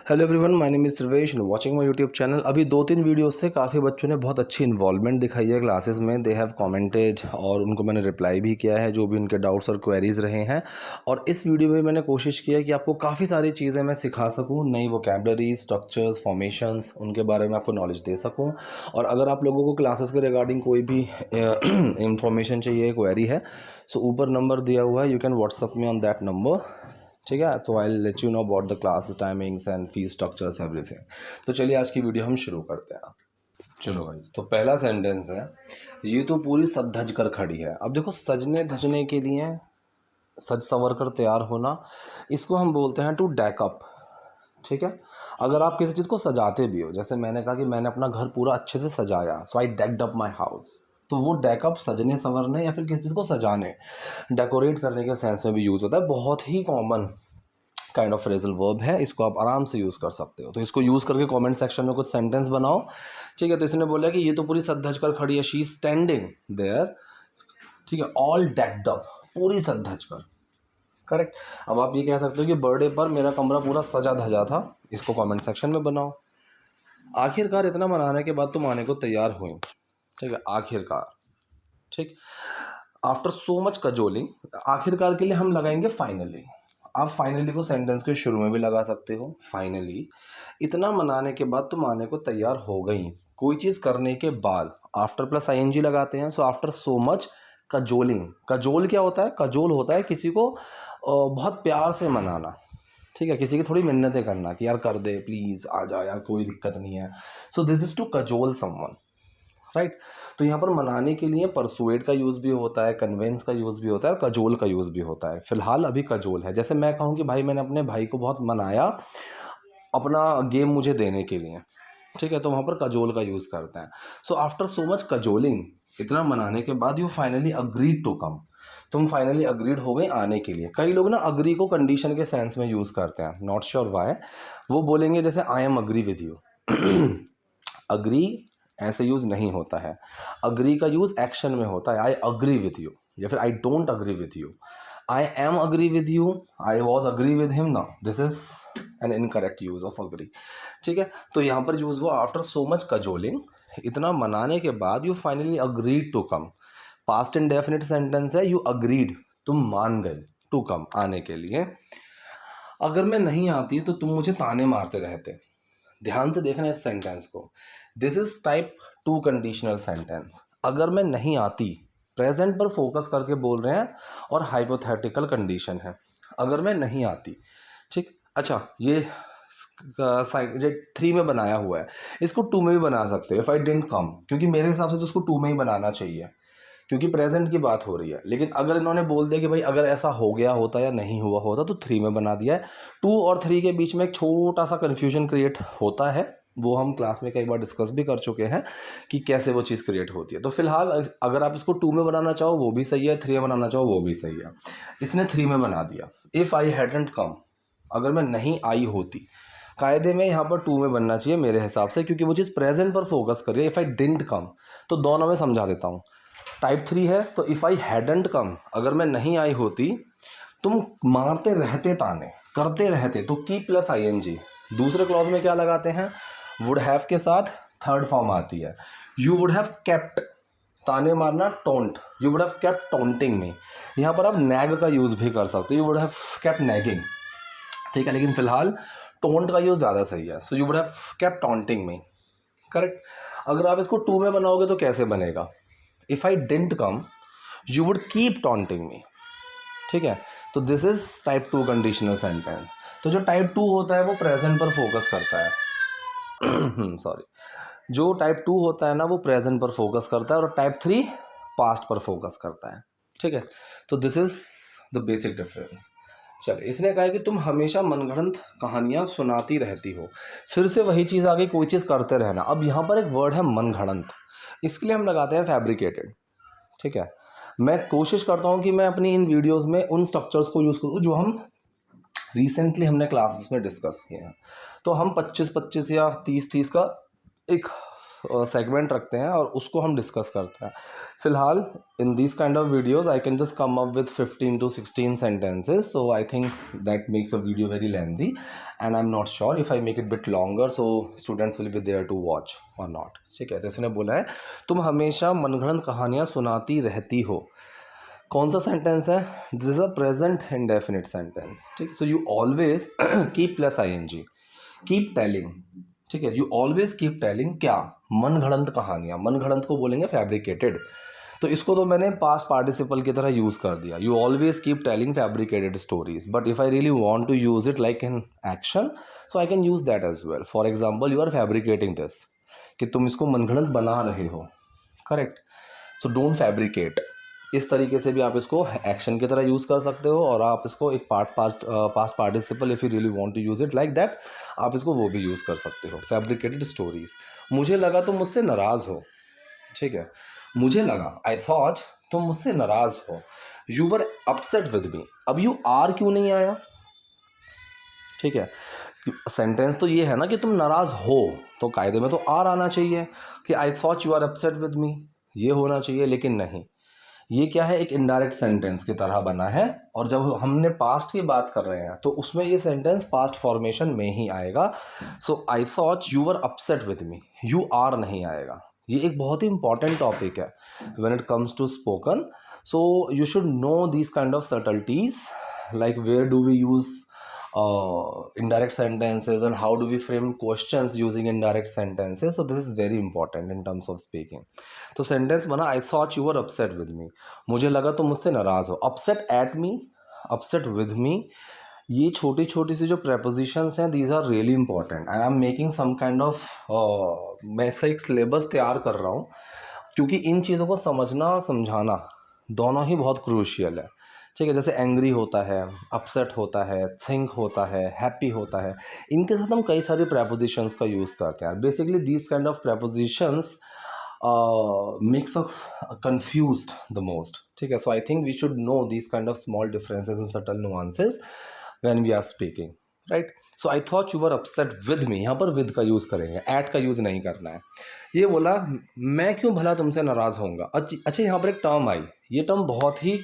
Hello everyone, my name is Sarvesh and watching my YouTube channel. अभी 2-3 videos से काफ़ी बच्चों ने बहुत अच्छी इन्वॉल्वमेंट दिखाई है क्लासेस में। दे हैव कमेंटेड और उनको मैंने रिप्लाई भी किया है जो भी उनके डाउट्स और क्वेरीज़ रहे हैं। और इस वीडियो में मैंने कोशिश किया कि आपको काफ़ी सारी चीज़ें मैं सिखा सकूं, नई वोकैबलरी, स्ट्रक्चर्स, फॉर्मेशंस, उनके बारे में आपको नॉलेज दे सकूँ। और अगर आप लोगों को क्लासेस के रिगार्डिंग कोई भी इंफॉर्मेशन चाहिए, क्वेरी है, सो ऊपर नंबर दिया हुआ है, you can WhatsApp me on that number. ठीक है, तो I let you know about the class timings and fees structures everything. तो चलिए आज की वीडियो हम शुरू करते हैं। चलो भाई, तो पहला सेंटेंस है, ये तो पूरी सज धज कर खड़ी है। अब देखो, सजने धजने के लिए, सज संवर कर तैयार होना, इसको हम बोलते हैं टू डेक अप। ठीक है, अगर आप किसी चीज़ को सजाते भी हो, जैसे मैंने कहा कि मैंने अपना घर पूरा अच्छे से सजाया, सो आई डेक्ड अप माई हाउस, तो वो डेकअप सजने संवरने या फिर किसी चीज़ को सजाने, डेकोरेट करने के सेंस में भी यूज़ होता है। बहुत ही common kind of phrasal verb है, इसको आप आराम से यूज़ कर सकते हो। तो इसको यूज़ करके कमेंट सेक्शन में कुछ सेंटेंस बनाओ। ठीक है, तो इसने बोला कि ये तो पूरी सज धज कर खड़ी है, शी स्टैंडिंग देयर। ठीक है, ऑल डेक्ड अप, पूरी सज धज कर। करेक्ट। अब आप ये कह सकते हो कि बर्थडे पर मेरा कमरा पूरा सजा धजा था, इसको कमेंट सेक्शन में बनाओ। आखिरकार इतना मनाने के बाद तुम आने को तैयार हुई। ठीक है, आखिरकार। ठीक, आफ्टर सो मच कजोलिंग, आखिरकार के लिए हम लगाएंगे फाइनली। आप फाइनली को सेंटेंस के शुरू में भी लगा सकते हो। फाइनली, इतना मनाने के बाद तुम आने को तैयार हो गई। कोई चीज़ करने के बाद आफ्टर प्लस आईएनजी लगाते हैं। So after so much cajoling, cajole क्या होता है? कजोल होता है किसी को बहुत प्यार से मनाना। ठीक है, किसी की थोड़ी मिन्नतें करना कि यार कर दे, प्लीज़ आ जा यार, कोई दिक्कत नहीं है। So this is to cajole someone, right. तो यहाँ पर मनाने के लिए परसुएड का यूज़ भी होता है, कन्वेंस का यूज़ भी होता है और कजोल का यूज़ भी होता है। फिलहाल अभी कजोल है। जैसे मैं कहूँ कि भाई मैंने अपने भाई को बहुत मनाया अपना गेम मुझे देने के लिए। ठीक है, तो वहाँ पर कजोल का यूज़ करते हैं। सो आफ्टर सो मच कजोलिंग, इतना मनाने के बाद you finally agreed to come, तुम फाइनली अग्रीड हो गए आने के लिए। कई लोग ना अग्री को कंडीशन के सेंस में यूज़ करते हैं, नॉट श्योर व्हाई। वो बोलेंगे जैसे आई am agree with you. Agree ऐसे यूज़ नहीं होता है। अग्री का यूज़ एक्शन में होता है, आई अग्री विद यू या फिर I don't agree with you. I am agree with you, I was agree with him, ना, this is an incorrect use of agree. ठीक है, तो यहाँ पर यूज़ हुआ आफ्टर सो मच कजोलिंग, इतना मनाने के बाद you finally agreed to come. Past indefinite sentence है, यू अग्रीड, तुम मान गए, टू कम, आने के लिए। अगर मैं नहीं आती तो तुम मुझे ताने मारते रहते। ध्यान से देखना इस सेंटेंस को। This is type 2 conditional sentence. अगर मैं नहीं आती, प्रेजेंट पर फोकस करके बोल रहे हैं और हाइपोथेटिकल कंडीशन है। अगर मैं नहीं आती, ठीक। अच्छा, ये 3 में बनाया हुआ है, इसको 2 में भी बना सकते हो, इफ़ आई डिडंट कम, क्योंकि मेरे हिसाब से तो उसको 2 में ही बनाना चाहिए क्योंकि प्रेजेंट की बात हो रही है। लेकिन अगर इन्होंने बोल दिया कि भाई अगर ऐसा हो गया होता या नहीं हुआ होता, तो 3 में बना दिया है। 2 और 3 के बीच में एक छोटा सा कन्फ्यूजन क्रिएट होता है, वो हम क्लास में कई बार डिस्कस भी कर चुके हैं कि कैसे वो चीज़ क्रिएट होती है। तो फिलहाल अगर आप इसको 2 में बनाना चाहो वो भी सही है, 3 में बनाना चाहो वो भी सही है। इसने 3 में बना दिया। इफ़ आई हैडंट कम, अगर मैं नहीं आई होती, कायदे में यहाँ पर 2 में बनना चाहिए मेरे हिसाब से, क्योंकि वो चीज़ प्रेजेंट पर फोकस कर रही है। इफ़ आई डिडंट कम, तो दोनों में समझा देता हूँ। टाइप 3 है, तो इफ़ आई हैडंट कम, अगर मैं नहीं आई होती, तुम मारते रहते ताने, करते रहते, तो की प्लस आईएनजी। दूसरे क्लॉज में क्या लगाते हैं? वुड हैव के साथ थर्ड फॉर्म आती है। यू वुड हैव केप्ट, ताने मारना taunt, you would have kept taunting में। यहाँ पर आप नैग का यूज़ भी कर सकते हो, you would have kept nagging. ठीक है, लेकिन फिलहाल टोंट का यूज़ ज़्यादा सही है। So you would have kept taunting में। करेक्ट। अगर आप इसको 2 में बनाओगे तो कैसे बनेगा? If I didn't come, you would keep taunting me. ठीक है, तो this is type 2 conditional sentence. तो जो टाइप 2 होता है वो प्रेजेंट पर फोकस करता है। सॉरी, जो टाइप 2 होता है ना वो प्रेजेंट पर फोकस करता है और टाइप 3 पास्ट पर फोकस करता है। ठीक है, तो this is the basic difference. चलिए, इसने कहा है कि तुम हमेशा मनगढ़ंत कहानियाँ सुनाती रहती हो। फिर से वही चीज़ आ गई, कोई चीज़ करते रहना। अब यहाँ पर एक वर्ड है मनगढ़ंत, इसके लिए हम लगाते हैं फैब्रिकेटेड। ठीक है, मैं कोशिश करता हूँ कि मैं अपनी इन वीडियोस में उन स्ट्रक्चर्स को यूज़ करूँ जो हम रिसेंटली हमने क्लासेस में डिस्कस किए हैं। तो हम 25-25 या 30-30 का एक सेगमेंट रखते हैं और उसको हम डिस्कस करते हैं. फिलहाल in this kind of videos I can just come up with 15 to 16 sentences, so I think that makes a video very lengthy and I'm not sure if I make it bit longer so students will be there to watch or not. ठीक है, तो इसने बोला है तुम हमेशा मनगढ़ंत कहानियाँ सुनाती रहती हो. कौन सा सेंटेंस है? This is a present indefinite sentence. ठीक, so you always keep plus ING, keep telling. ठीक है, यू ऑलवेज कीप टेलिंग क्या? मनगढ़ंत कहानियाँ. मनगढ़ंत को बोलेंगे फैब्रिकेटेड. तो इसको तो मैंने पास्ट पार्टिसिपल की तरह यूज़ कर दिया. You always keep telling fabricated stories. But if I really want to use it like in action, so I can use that as well. For example, you are fabricating this, कि तुम इसको मनगढ़ंत बना रहे हो. Correct. So don't fabricate. इस तरीके से भी आप इसको एक्शन की तरह यूज़ कर सकते हो, और आप इसको एक past participle, if you really want to use it like that, आप इसको वो भी यूज़ कर सकते हो. Fabricated stories. मुझे लगा तुम मुझसे नाराज़ हो. ठीक है, मुझे लगा, आई थॉट, तुम मुझसे नाराज़ हो. यू वर अपसेट विद मी. अब यू आर क्यों नहीं आया? ठीक है, सेंटेंस तो ये है ना कि तुम नाराज़ हो, तो कायदे में तो आर आना चाहिए कि I thought you are upset with me, ये होना चाहिए. लेकिन नहीं, ये क्या है? एक इनडायरेक्ट सेंटेंस की तरह बना है. और जब हमने पास्ट की बात कर रहे हैं तो उसमें ये सेंटेंस पास्ट फॉर्मेशन में ही आएगा. So I thought you were upset with me, you are नहीं आएगा. ये एक बहुत ही इंपॉर्टेंट टॉपिक है when it comes to spoken. So you should know these kind of subtleties, like where do we use indirect sentences and how do we frame questions using indirect sentences. So this is very important in terms of speaking. तो sentence बना, I thought you were upset with me. मुझे लगा तुम मुझसे नाराज़ हो. upset at me, upset with me, ये छोटी छोटी सी जो prepositions हैं, these are really important. I am making some kind of मैं ऐसा एक syllabus तैयार कर रहा हूँ, क्योंकि इन चीज़ों को समझना और समझाना दोनों ही बहुत क्रूशियल है. ठीक है, जैसे एंग्री होता है, अपसेट होता है, थिंक होता है, हैप्पी होता है, इनके साथ हम कई सारे प्रेपोजिशंस का यूज़ करते हैं. Basically these kind of prepositions makes us confused the most. ठीक है, so I think we should know these kind of small differences and subtle nuances when we are speaking. Right. So I thought you were upset with me, यहाँ पर with का use करेंगे, eight का use नहीं करना है. ये बोला, मैं क्यों भला तुमसे नाराज़ होऊंगा. अच्छा, यहाँ पर एक टर्म आई. ये टर्म बहुत ही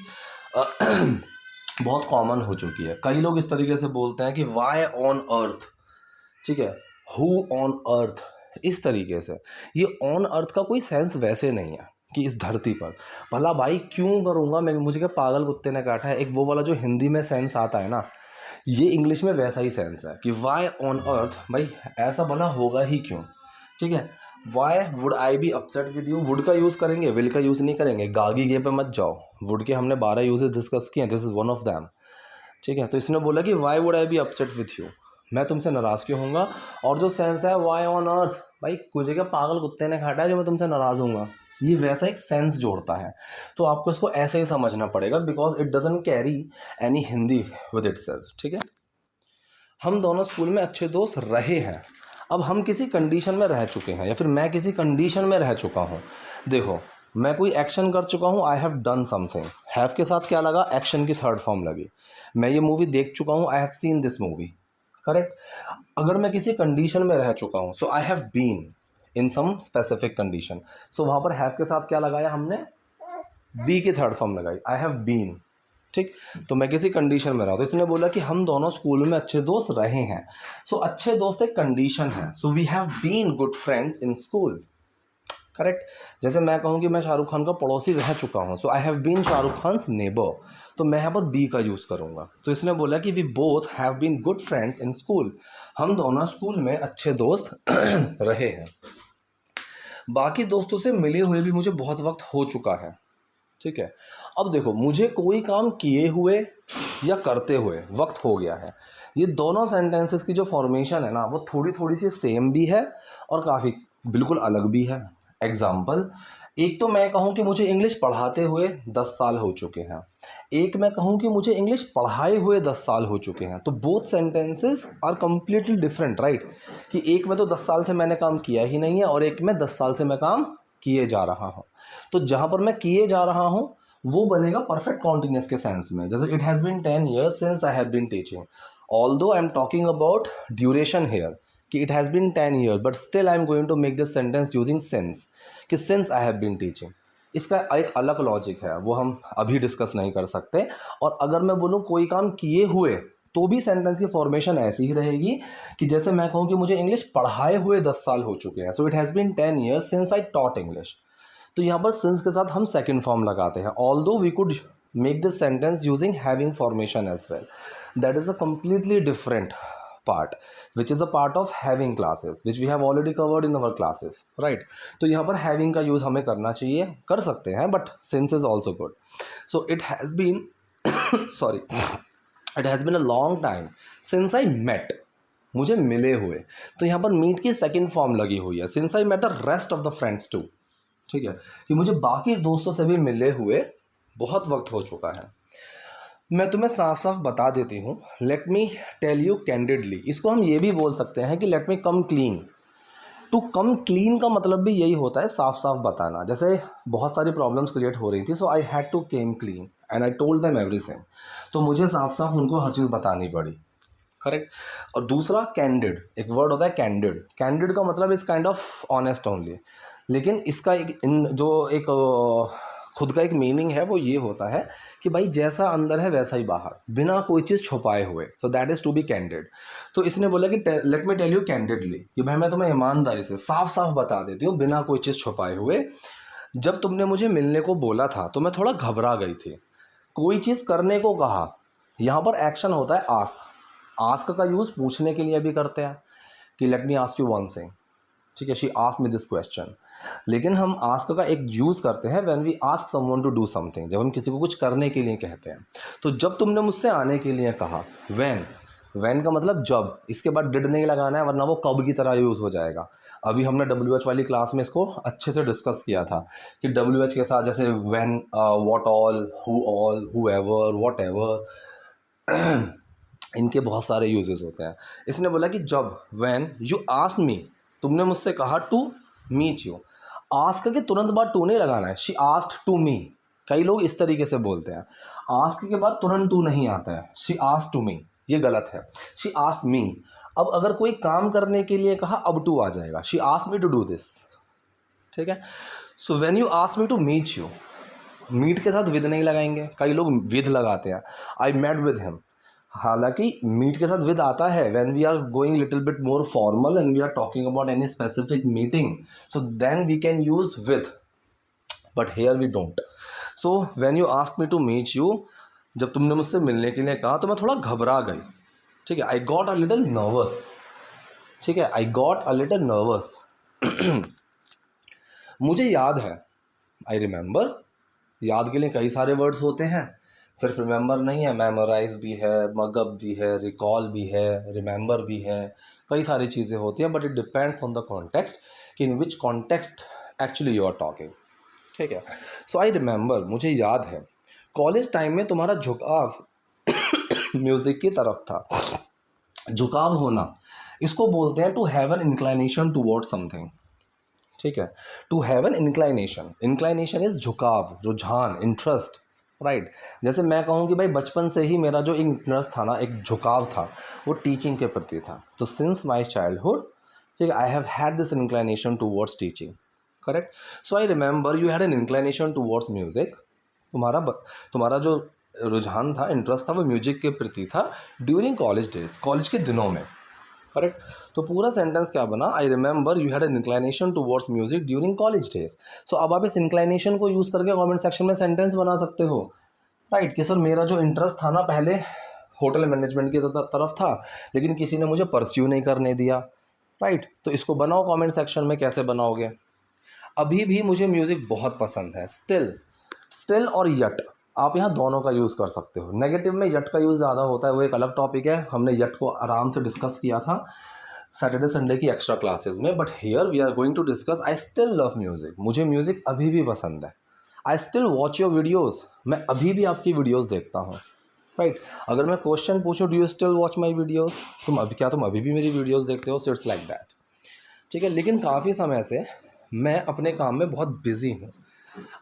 बहुत कॉमन हो चुकी है. कई लोग इस तरीके से बोलते हैं कि वाई ऑन अर्थ. ठीक है, हु ऑन अर्थ, इस तरीके से. ये ऑन अर्थ का कोई सेंस वैसे नहीं है कि इस धरती पर. भला भाई क्यों करूँगा मैं, मुझे क्या पागल कुत्ते ने काटा है. एक वो वाला जो हिंदी में सेंस आता है ना, ये इंग्लिश में वैसा ही सेंस है कि वाई ऑन अर्थ. भाई ऐसा भला होगा ही क्यों. ठीक है, why would I be upset with you, would का यूज़ करेंगे, विल का यूज़ नहीं करेंगे. गागी गे पे मत जाओ. वुड के हमने 12 यूजेस डिस्कस किए हैं, this is one of them. ठीक है, तो इसने बोला कि why would I be upset with you, मैं तुमसे नाराज़ क्यों होऊंगा. और जो सेंस है वाई ऑन अर्थ, भाई मुझे क्या पागल कुत्ते ने काटा है जो मैं तुमसे नाराज़ होऊंगा, ये वैसा एक सेंस जोड़ता है. तो आपको इसको ऐसे ही समझना पड़ेगा, because it doesn't carry any Hindi with itself. ठीक है, हम दोनों स्कूल में अच्छे दोस्त रहे हैं. अब हम किसी कंडीशन में रह चुके हैं, या फिर मैं किसी कंडीशन में रह चुका हूँ. देखो, मैं कोई एक्शन कर चुका हूँ, I have done something. Have के साथ क्या लगा? एक्शन की थर्ड फॉर्म लगी. मैं ये मूवी देख चुका हूँ, I have seen this movie. Correct. अगर मैं किसी कंडीशन में रह चुका हूँ, so I have been in some specific condition. सो वहाँ पर हैव के साथ क्या लगाया हमने? बी की थर्ड फॉर्म लगाई, आई हैव बीन. ठीक, तो मैं किसी कंडीशन में रहा. तो इसने बोला कि हम दोनों स्कूल में अच्छे दोस्त रहे हैं. सो अच्छे दोस्त एक कंडीशन है. So we have been good friends in school. Correct. जैसे मैं कहूँ कि मैं शाहरुख खान का पड़ोसी रह चुका हूँ, so I have been Shahrukh Khan's neighbour, तो मैं यहाँ पर बी का यूज़ करूँगा. तो इसने बोला कि we both have been good friends in school, हम दोनों स्कूल में अच्छे दोस्त रहे हैं. बाकी दोस्तों से मिले हुए भी मुझे बहुत वक्त हो चुका है. ठीक है, अब देखो, मुझे कोई काम किए हुए या करते हुए वक्त हो गया है. ये दोनों सेंटेंसेस की जो फॉर्मेशन है ना, वो थोड़ी थोड़ी सी सेम भी है और काफ़ी बिल्कुल अलग भी है. एग्जाम्पल, एक तो मैं कहूँ कि मुझे इंग्लिश पढ़ाते हुए 10 साल हो चुके हैं, एक मैं कहूँ कि मुझे इंग्लिश पढ़ाए हुए 10 साल हो चुके हैं. तो both sentences are completely different. Right, कि एक में तो 10 साल से मैंने काम किया ही नहीं है, और एक में 10 साल से मैं काम किए जा रहा हूँ. तो जहाँ पर मैं किए जा रहा हूँ वो बनेगा परफेक्ट कॉन्टिन्यूस के सेंस में. जैसे it has been 10 years since I have been teaching, although I am talking about duration here, कि it has been 10 year but still I am going to make this sentence using since, कि since I have been teaching. इसका एक अलग logic है, वो हम अभी discuss नहीं कर सकते। और अगर मैं बोलूँ कोई काम किए हुए, तो भी सेंटेंस की फॉर्मेशन ऐसी ही रहेगी कि जैसे मैं कहूँ कि मुझे इंग्लिश पढ़ाए हुए 10 साल हो चुके हैं, so it has been 10 years since I taught English. तो यहाँ पर सिंस के साथ हम सेकेंड फॉर्म लगाते हैं, although we could make this sentence using having formation as well, that is a completely different part which is a part of having classes which we have already covered in our classes, right? तो यहाँ पर having का use हमें करना चाहिए, कर सकते हैं, but since is also good. So it has been sorry, it has been a long time since I met, मुझे मिले हुए, तो यहाँ पर meet की सेकेंड फॉर्म लगी हुई है, since I met the rest of the friends too, ठीक है, कि मुझे बाकी दोस्तों से भी मिले हुए बहुत वक्त हो चुका है। मैं तुम्हें साफ साफ बता देती हूँ, let me tell you candidly. इसको हम ये भी बोल सकते हैं कि let me come clean. To come clean का मतलब भी यही होता है, साफ साफ बताना। जैसे बहुत सारी प्रॉब्लम्स क्रिएट हो रही थी, so I had to came clean and I told them everything. तो मुझे साफ साफ उनको हर चीज़ बतानी पड़ी, करेक्ट। और दूसरा कैंडिड, एक वर्ड होता है कैंडिड। कैंडिड का मतलब is kind of honest only, लेकिन इसका एक खुद का एक मीनिंग है, वो ये होता है कि भाई जैसा अंदर है वैसा ही बाहर, बिना कोई चीज़ छुपाए हुए। So that is to be candid. तो इसने बोला कि let me tell you candidly, कि भाई मैं तुम्हें ईमानदारी से साफ साफ बता देती हूँ, बिना कोई चीज़ छुपाए हुए। जब तुमने मुझे मिलने को बोला था तो मैं थोड़ा घबरा गई थी। कोई चीज़ करने को कहा, यहाँ पर एक्शन होता है आस्क। आस्क का यूज़ पूछने के लिए भी करते हैं कि let me ask you one thing, ठीक है, she ask me this question. लेकिन हम आस्क का एक यूज़ करते हैं when we ask someone to do something, जब हम किसी को कुछ करने के लिए कहते हैं। तो जब तुमने मुझसे आने के लिए कहा, व्हेन का मतलब जब, इसके बाद डिड नहीं लगाना है, वरना वो कब की तरह यूज़ हो जाएगा। अभी हमने WH वाली क्लास में इसको अच्छे से डिस्कस किया था कि WH के साथ जैसे when, what all, who all, whoever, what ever, इनके बहुत सारे यूजेस होते हैं। इसने बोला कि जब, व्हेन यू आस्क मी, तुमने मुझसे कहा टू मीट यू। आस्क के तुरंत बाद टू नहीं लगाना है, शी आस्क्ड टू मी। कई लोग इस तरीके से बोलते हैं, आस्क के बाद तुरंत टू नहीं आता है, शी आस्क्ड टू मी, ये गलत है। शी आस्क्ड मी। अब अगर कोई काम करने के लिए कहा, अब टू आ जाएगा, she asked me to do this, ठीक है। So when you asked me to meet you, meet के साथ विद नहीं लगाएंगे, कई लोग विद लगाते हैं, आई मेट विद हिम। हालांकि मीट के साथ विद आता है when we are going little bit more formal and we are talking about any specific meeting, so then we can use with, but here we don't. So when you ask me to meet you, जब तुमने मुझसे मिलने के लिए कहा तो मैं थोड़ा घबरा गई, ठीक है, I got a little nervous, ठीक है, I got a little nervous. मुझे याद है, आई रिमेंबर। याद के लिए कई सारे वर्ड्स होते हैं, सिर्फ रिमेंबर नहीं है, मेमोराइज भी है, मगअप भी है, रिकॉल भी है, रिमेंबर भी है, कई सारी चीज़ें होती हैं, but it depends on the context कि in which context actually you are talking, ठीक है। सो आई रिमेंबर, मुझे याद है, कॉलेज टाइम में तुम्हारा झुकाव म्यूज़िक की तरफ था। झुकाव होना, इसको बोलते हैं to have an inclination towards something, ठीक है, to have an inclination. Inclination is झुकाव, रुझान, इंटरेस्ट, राइट। जैसे मैं कहूँ कि भाई बचपन से ही मेरा जो इंटरेस्ट था ना, एक झुकाव था, वो टीचिंग के प्रति था। तो सिंस माई चाइल्डहुड, ठीक है, I have had this inclination towards teaching, correct. So I remember you had an inclination towards music. तुम्हारा जो रुझान था, इंटरेस्ट था, वो म्यूजिक के प्रति था ड्यूरिंग कॉलेज डेज, कॉलेज के दिनों में, करेक्ट। तो पूरा सेंटेंस क्या बना, I remember you had an inclination towards music during college days. So अब आप इस इंक्लाइनेशन को यूज़ करके कमेंट सेक्शन में सेंटेंस बना सकते हो, राइट, कि सर मेरा जो इंटरेस्ट था ना पहले होटल मैनेजमेंट की तरफ था, लेकिन किसी ने मुझे परस्यू नहीं करने दिया, राइट। तो इसको बनाओ कमेंट सेक्शन में, कैसे बनाओगे। अभी भी मुझे म्यूज़िक बहुत पसंद है, स्टिल और यट, आप यहाँ दोनों का यूज़ कर सकते हो। नेगेटिव में यट का यूज़ ज़्यादा होता है, वो एक अलग टॉपिक है, हमने यट को आराम से डिस्कस किया था सैटरडे संडे की एक्स्ट्रा क्लासेस में। But here we are going to discuss I still love music, मुझे म्यूज़िक अभी भी पसंद है। I still watch your videos, मैं अभी भी आपकी वीडियोज़ देखता हूँ, राइट। अगर मैं क्वेश्चन पूछूँ do you still watch my videos, तुम अभी भी मेरी वीडियोज़ देखते हो, सो इट्स लाइक दैट, ठीक है। लेकिन काफ़ी समय से मैं अपने काम में बहुत बिज़ी हूँ।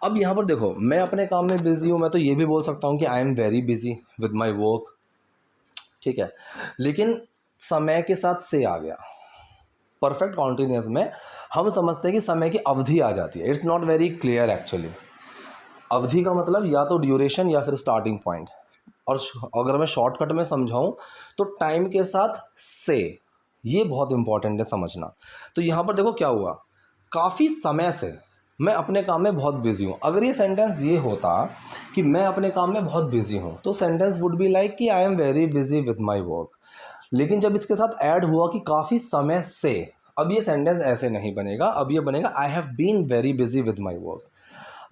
अब यहाँ पर देखो, मैं अपने काम में बिज़ी हूँ, मैं तो ये भी बोल सकता हूँ कि I am very busy with my work, ठीक है। लेकिन समय के साथ से आ गया, परफेक्ट कॉन्टिन्यूस में हम समझते हैं कि समय की अवधि आ जाती है। It's not very clear actually. अवधि का मतलब या तो ड्यूरेशन या फिर स्टार्टिंग पॉइंट, और अगर मैं शॉर्टकट में समझाऊँ तो टाइम के साथ से, ये बहुत इंपॉर्टेंट है समझना। तो यहाँ पर देखो क्या हुआ, काफ़ी समय से मैं अपने काम में बहुत बिजी हूँ। अगर ये सेंटेंस ये होता कि मैं अपने काम में बहुत बिजी हूँ, तो सेंटेंस वुड बी लाइक कि I am very busy with my work. लेकिन जब इसके साथ ऐड हुआ कि काफ़ी समय से, अब ये सेंटेंस ऐसे नहीं बनेगा, अब ये बनेगा I have been very busy with my work.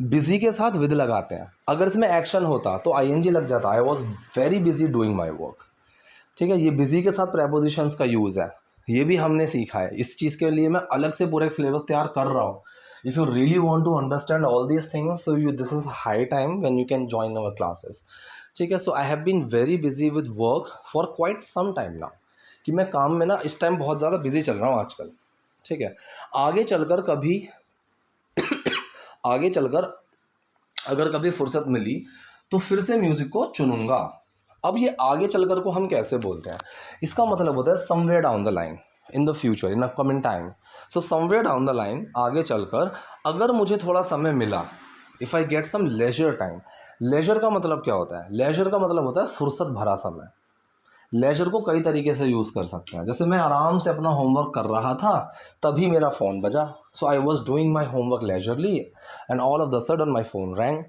Busy के साथ विद लगाते हैं। अगर इसमें एक्शन होता तो आईएनजी लग जाता, I was very busy doing my work. ठीक है, ये बिजी के साथ प्रेपोजिशंस का यूज़ है, ये भी हमने सीखा है। इस चीज़ के लिए मैं अलग से पूरा एक सिलेबस तैयार कर रहा हूँ। If you really want to understand all these things, so you this is high time when you can join our classes. ठीक है, so I have been very busy with work for quite some time now, कि मैं काम में ना इस time बहुत ज़्यादा बिजी चल रहा हूँ आजकल। ठीक है, आगे चलकर कभी आगे चलकर अगर कभी फुर्सत मिली तो फिर से म्यूज़िक को चुनूंगा। अब ये आगे चलकर को हम कैसे बोलते हैं, इसका मतलब होता है somewhere down the line, in the future, in upcoming time. So somewhere down the line, आगे चलकर अगर मुझे थोड़ा समय मिला, if I get some leisure time. Leisure का मतलब क्या होता है, लेजर का मतलब होता है फुर्सत भरा समय। लेजर को कई तरीके से यूज़ कर सकते हैं। जैसे मैं आराम से अपना होमवर्क कर रहा था, तभी मेरा फ़ोन बजा, so I was doing my homework leisurely and all of the sudden my phone rang.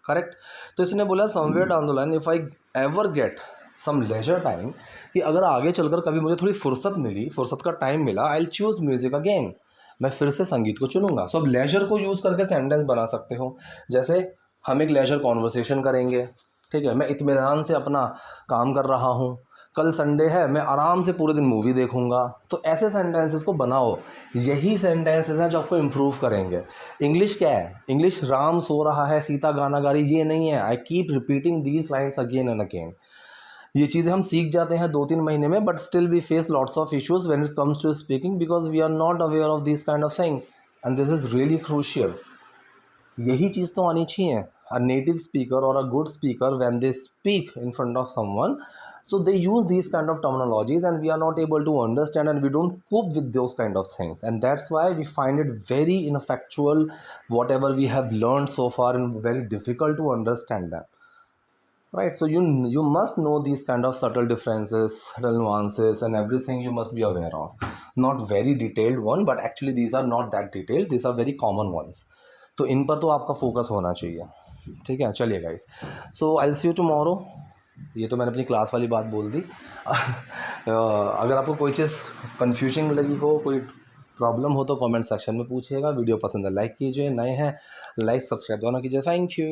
Correct. तो इसने बोला somewhere down the line if I ever get some leisure time, कि अगर आगे चलकर कभी मुझे थोड़ी फुर्सत मिली, फुर्सत का टाइम मिला, I will choose music again, मैं फिर से संगीत को चुनूंगा। सो अब लेजर को यूज़ करके सेंटेंस बना सकते हो। जैसे हम एक लेजर कॉन्वर्सेशन करेंगे, ठीक है, मैं इत्मीनान से अपना काम कर रहा हूँ, कल संडे है, मैं आराम से पूरे दिन मूवी देखूंगा। तो ऐसे सेंटेंसेस को बनाओ, यही सेंटेंसेस हैं जो आपको इम्प्रूव करेंगे। इंग्लिश क्या है, इंग्लिश राम सो रहा है, सीता गाना गा रही, ये नहीं है। I keep repeating these lines again and again. ये चीज़ें हम सीख जाते हैं 2-3 महीने में, but still we face lots of issues when it comes to speaking, because we are not aware of this kind of things, and this is really crucial. यही चीज़ तो आनी चाहिए। A native speaker or a good speaker, when they speak in front of someone, so they use these kind of terminologies and we are not able to understand and we don't cope with those kind of things, and that's why we find it very ineffectual, whatever we have learned so far, and very difficult to understand them, right? So you must know these kind of subtle differences, subtle nuances, and everything you must be aware of. Not very detailed one, but actually these are not that detailed, these are very common ones. तो इन पर तो आपका focus होना चाहिए। ठीक है, चलिए guys, so I will see you tomorrow. ये तो मैंने अपनी क्लास वाली बात बोल दी। अगर आपको कोई चीज़ कन्फ्यूजिंग लगी हो, कोई प्रॉब्लम हो, तो कमेंट सेक्शन में पूछिएगा। वीडियो पसंद है लाइक कीजिए, नए हैं लाइक सब्सक्राइब दोनों कीजिए। Thank you.